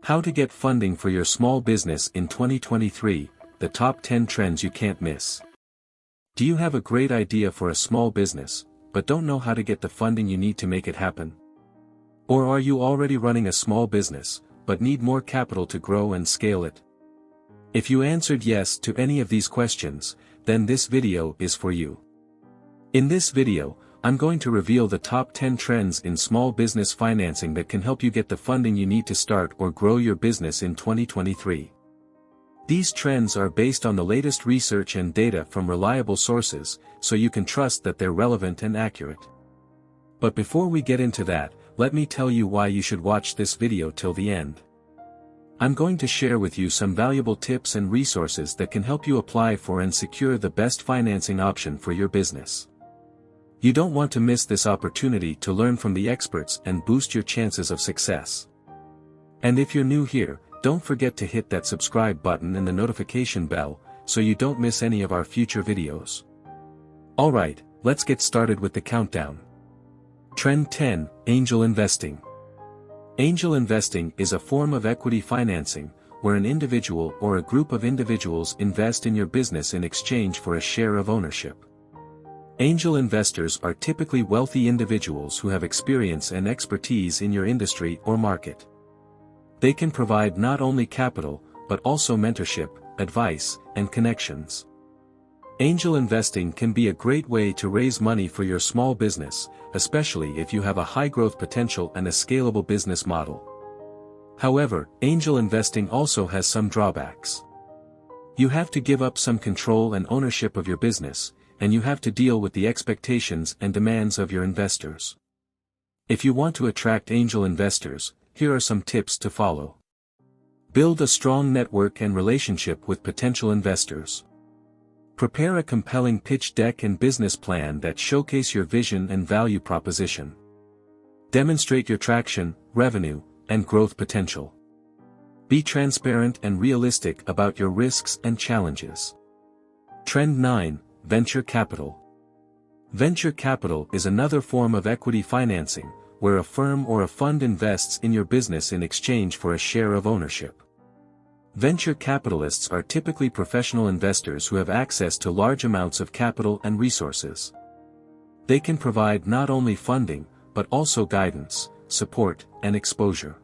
How to get funding for your small business in 2023, the top 10 trends you can't miss. Do you have a great idea for a small business, but don't know how to get the funding you need to make it happen? Or are you already running a small business, but need more capital to grow and scale it? If you answered yes to any of these questions, then this video is for you. In this video, I'm going to reveal the top 10 trends in small business financing that can help you get the funding you need to start or grow your business in 2023. These trends are based on the latest research and data from reliable sources, so you can trust that they're relevant and accurate. But before we get into that, let me tell you why you should watch this video till the end. I'm going to share with you some valuable tips and resources that can help you apply for and secure the best financing option for your business. You don't want to miss this opportunity to learn from the experts and boost your chances of success. And if you're new here, don't forget to hit that subscribe button and the notification bell, so you don't miss any of our future videos. Alright, let's get started with the countdown. Trend 10, Angel Investing. Angel investing is a form of equity financing, where an individual or a group of individuals invest in your business in exchange for a share of ownership. Angel investors are typically wealthy individuals who have experience and expertise in your industry or market. They can provide not only capital, but also mentorship, advice, and connections. Angel investing can be a great way to raise money for your small business, especially if you have a high growth potential and a scalable business model. However, angel investing also has some drawbacks. You have to give up some control and ownership of your business, and you have to deal with the expectations and demands of your investors. If you want to attract angel investors, here are some tips to follow. Build a strong network and relationship with potential investors. Prepare a compelling pitch deck and business plan that showcase your vision and value proposition. Demonstrate your traction, revenue, and growth potential. Be transparent and realistic about your risks and challenges. Trend 9, Venture capital. Venture capital is another form of equity financing, where a firm or a fund invests in your business in exchange for a share of ownership. Venture capitalists are typically professional investors who have access to large amounts of capital and resources. They can provide not only funding, but also guidance, support, and exposure.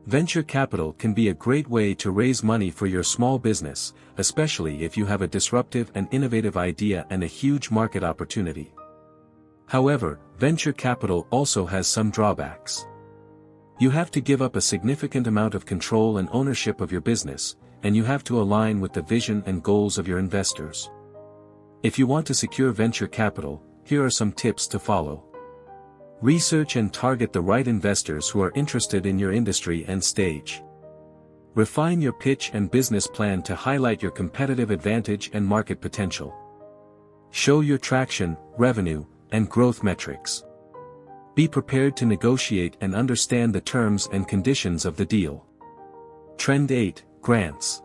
Venture capital can be a great way to raise money for your small business, especially if you have a disruptive and innovative idea and a huge market opportunity. However, venture capital also has some drawbacks. You have to give up a significant amount of control and ownership of your business, and you have to align with the vision and goals of your investors. If you want to secure venture capital, here are some tips to follow. Research and target the right investors who are interested in your industry and stage. Refine your pitch and business plan to highlight your competitive advantage and market potential. Show your traction, revenue, and growth metrics. Be prepared to negotiate and understand the terms and conditions of the deal. Trend 8, Grants.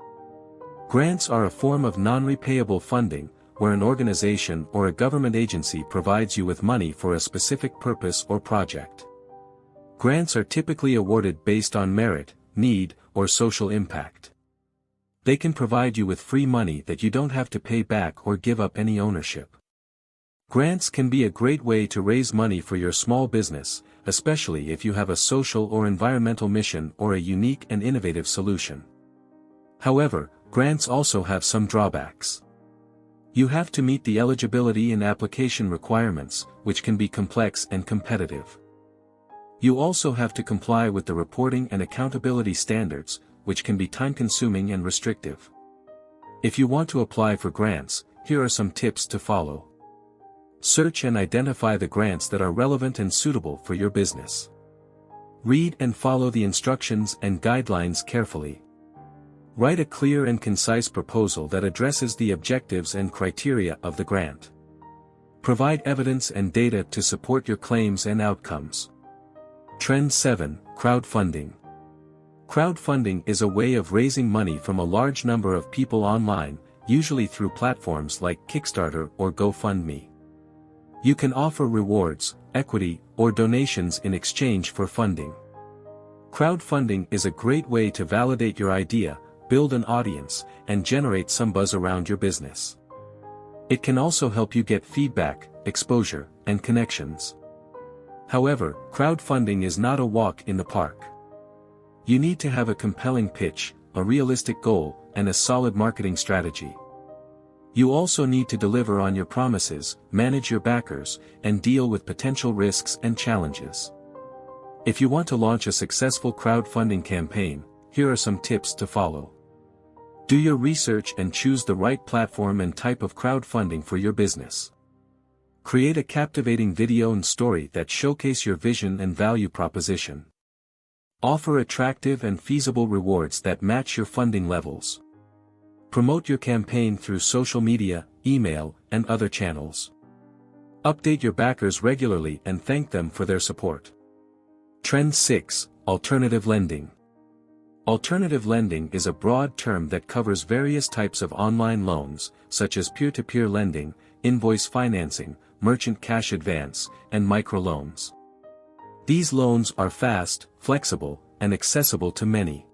Grants are a form of non-repayable funding, where an organization or a government agency provides you with money for a specific purpose or project. Grants are typically awarded based on merit, need, or social impact. They can provide you with free money that you don't have to pay back or give up any ownership. Grants can be a great way to raise money for your small business, especially if you have a social or environmental mission or a unique and innovative solution. However, grants also have some drawbacks. You have to meet the eligibility and application requirements, which can be complex and competitive. You also have to comply with the reporting and accountability standards, which can be time-consuming and restrictive. If you want to apply for grants, here are some tips to follow. Search and identify the grants that are relevant and suitable for your business. Read and follow the instructions and guidelines carefully. Write a clear and concise proposal that addresses the objectives and criteria of the grant. Provide evidence and data to support your claims and outcomes. Trend 7, Crowdfunding. Crowdfunding is a way of raising money from a large number of people online, usually through platforms like Kickstarter or GoFundMe. You can offer rewards, equity, or donations in exchange for funding. Crowdfunding is a great way to validate your idea, build an audience, and generate some buzz around your business. It can also help you get feedback, exposure, and connections. However, crowdfunding is not a walk in the park. You need to have a compelling pitch, a realistic goal, and a solid marketing strategy. You also need to deliver on your promises, manage your backers, and deal with potential risks and challenges. If you want to launch a successful crowdfunding campaign, here are some tips to follow. Do your research and choose the right platform and type of crowdfunding for your business. Create a captivating video and story that showcase your vision and value proposition. Offer attractive and feasible rewards that match your funding levels. Promote your campaign through social media, email, and other channels. Update your backers regularly and thank them for their support. Trend 6, Alternative Lending. Alternative lending is a broad term that covers various types of online loans, such as peer-to-peer lending, invoice financing, merchant cash advance, and microloans. These loans are fast, flexible, and accessible to many.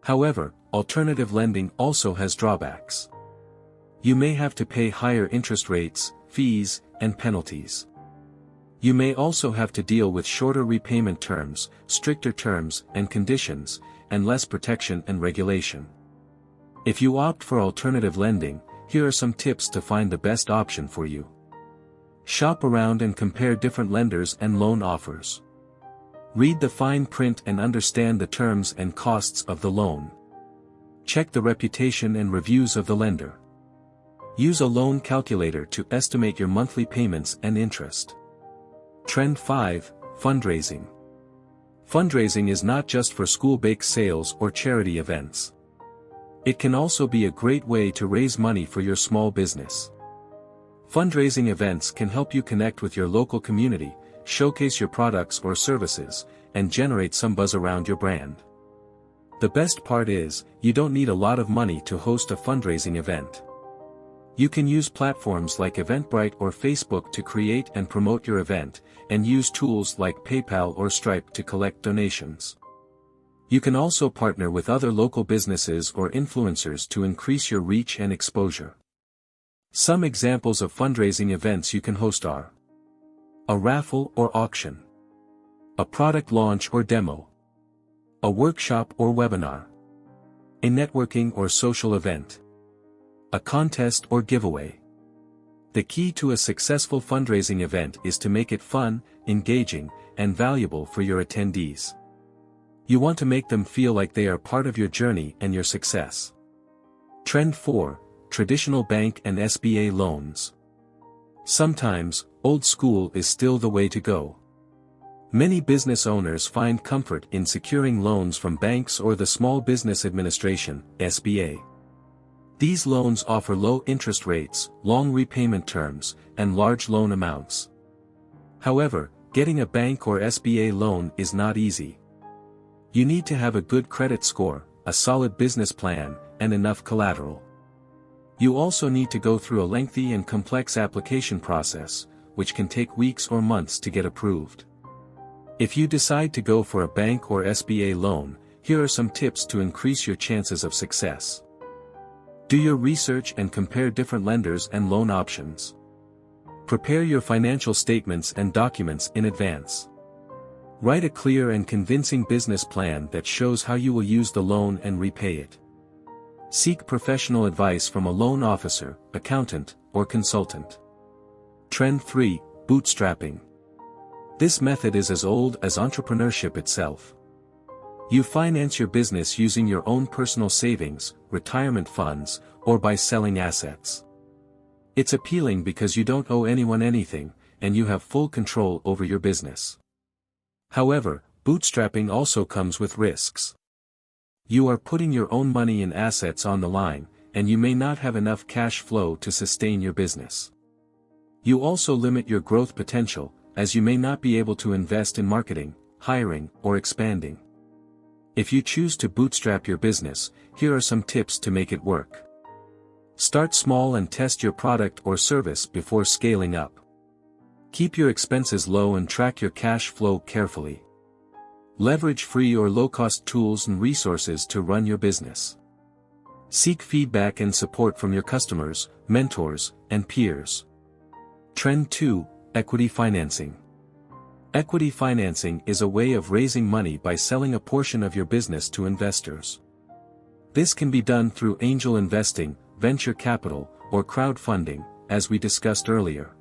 However, alternative lending also has drawbacks. You may have to pay higher interest rates, fees, and penalties. You may also have to deal with shorter repayment terms, stricter terms and conditions, and less protection and regulation. If you opt for alternative lending, here are some tips to find the best option for you. Shop around and compare different lenders and loan offers. Read the fine print and understand the terms and costs of the loan. Check the reputation and reviews of the lender. Use a loan calculator to estimate your monthly payments and interest. Trend 5, Fundraising. Fundraising is not just for school bake sales or charity events. It can also be a great way to raise money for your small business. Fundraising events can help you connect with your local community, showcase your products or services, and generate some buzz around your brand. The best part is, you don't need a lot of money to host a fundraising event. You can use platforms like Eventbrite or Facebook to create and promote your event, and use tools like PayPal or Stripe to collect donations. You can also partner with other local businesses or influencers to increase your reach and exposure. Some examples of fundraising events you can host are: a raffle or auction, a product launch or demo, a workshop or webinar, a networking or social event, a contest or giveaway. The key to a successful fundraising event is to make it fun, engaging, and valuable for your attendees. You want to make them feel like they are part of your journey and your success. Trend 4, Traditional bank and SBA loans. Sometimes, old school is still the way to go. Many business owners find comfort in securing loans from banks or the Small Business Administration, SBA. These loans offer low interest rates, long repayment terms, and large loan amounts. However, getting a bank or SBA loan is not easy. You need to have a good credit score, a solid business plan, and enough collateral. You also need to go through a lengthy and complex application process, which can take weeks or months to get approved. If you decide to go for a bank or SBA loan, here are some tips to increase your chances of success. Do your research and compare different lenders and loan options. Prepare your financial statements and documents in advance. Write a clear and convincing business plan that shows how you will use the loan and repay it. Seek professional advice from a loan officer, accountant, or consultant. Trend 3, Bootstrapping. This method is as old as entrepreneurship itself. You finance your business using your own personal savings, retirement funds, or by selling assets. It's appealing because you don't owe anyone anything, and you have full control over your business. However, bootstrapping also comes with risks. You are putting your own money and assets on the line, and you may not have enough cash flow to sustain your business. You also limit your growth potential, as you may not be able to invest in marketing, hiring, or expanding. If you choose to bootstrap your business, here are some tips to make it work. Start small and test your product or service before scaling up. Keep your expenses low and track your cash flow carefully. Leverage free or low-cost tools and resources to run your business. Seek feedback and support from your customers, mentors, and peers. Trend 2, Equity Financing. Equity financing is a way of raising money by selling a portion of your business to investors. This can be done through angel investing, venture capital, or crowdfunding, as we discussed earlier.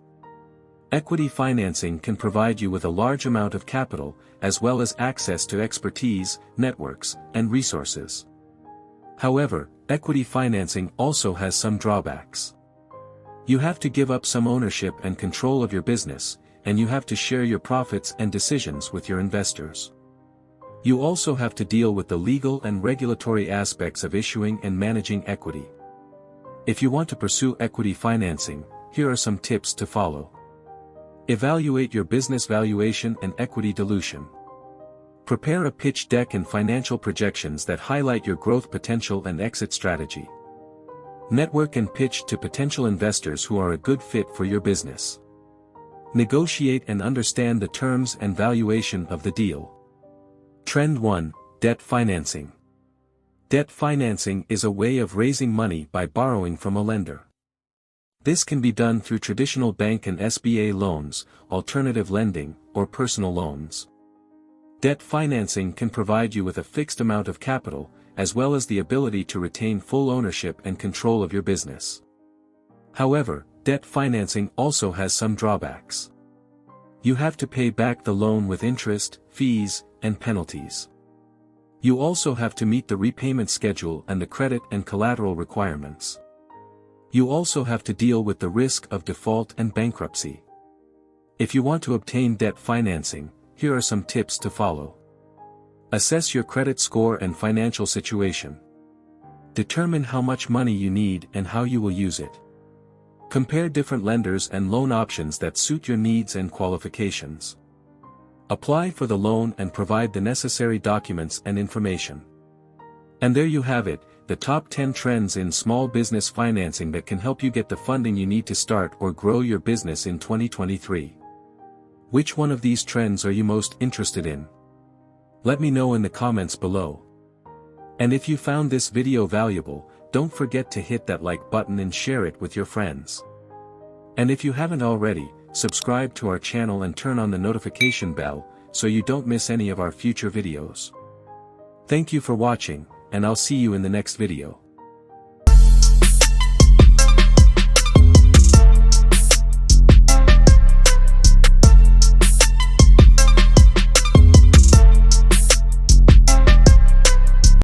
Equity financing can provide you with a large amount of capital, as well as access to expertise, networks, and resources. However, equity financing also has some drawbacks. You have to give up some ownership and control of your business, and you have to share your profits and decisions with your investors. You also have to deal with the legal and regulatory aspects of issuing and managing equity. If you want to pursue equity financing, here are some tips to follow. Evaluate your business valuation and equity dilution. Prepare a pitch deck and financial projections that highlight your growth potential and exit strategy. Network and pitch to potential investors who are a good fit for your business. Negotiate and understand the terms and valuation of the deal. Trend 1, Debt Financing. Debt financing is a way of raising money by borrowing from a lender. This can be done through traditional bank and SBA loans, alternative lending, or personal loans. Debt financing can provide you with a fixed amount of capital, as well as the ability to retain full ownership and control of your business. However, debt financing also has some drawbacks. You have to pay back the loan with interest, fees, and penalties. You also have to meet the repayment schedule and the credit and collateral requirements. You also have to deal with the risk of default and bankruptcy. If you want to obtain debt financing, here are some tips to follow. Assess your credit score and financial situation. Determine how much money you need and how you will use it. Compare different lenders and loan options that suit your needs and qualifications. Apply for the loan and provide the necessary documents and information. And there you have it, the top 10 trends in small business financing that can help you get the funding you need to start or grow your business in 2023. Which one of these trends are you most interested in? Let me know in the comments below. And if you found this video valuable, don't forget to hit that like button and share it with your friends. And if you haven't already, subscribe to our channel and turn on the notification bell, so you don't miss any of our future videos. Thank you for watching, and I'll see you in the next video.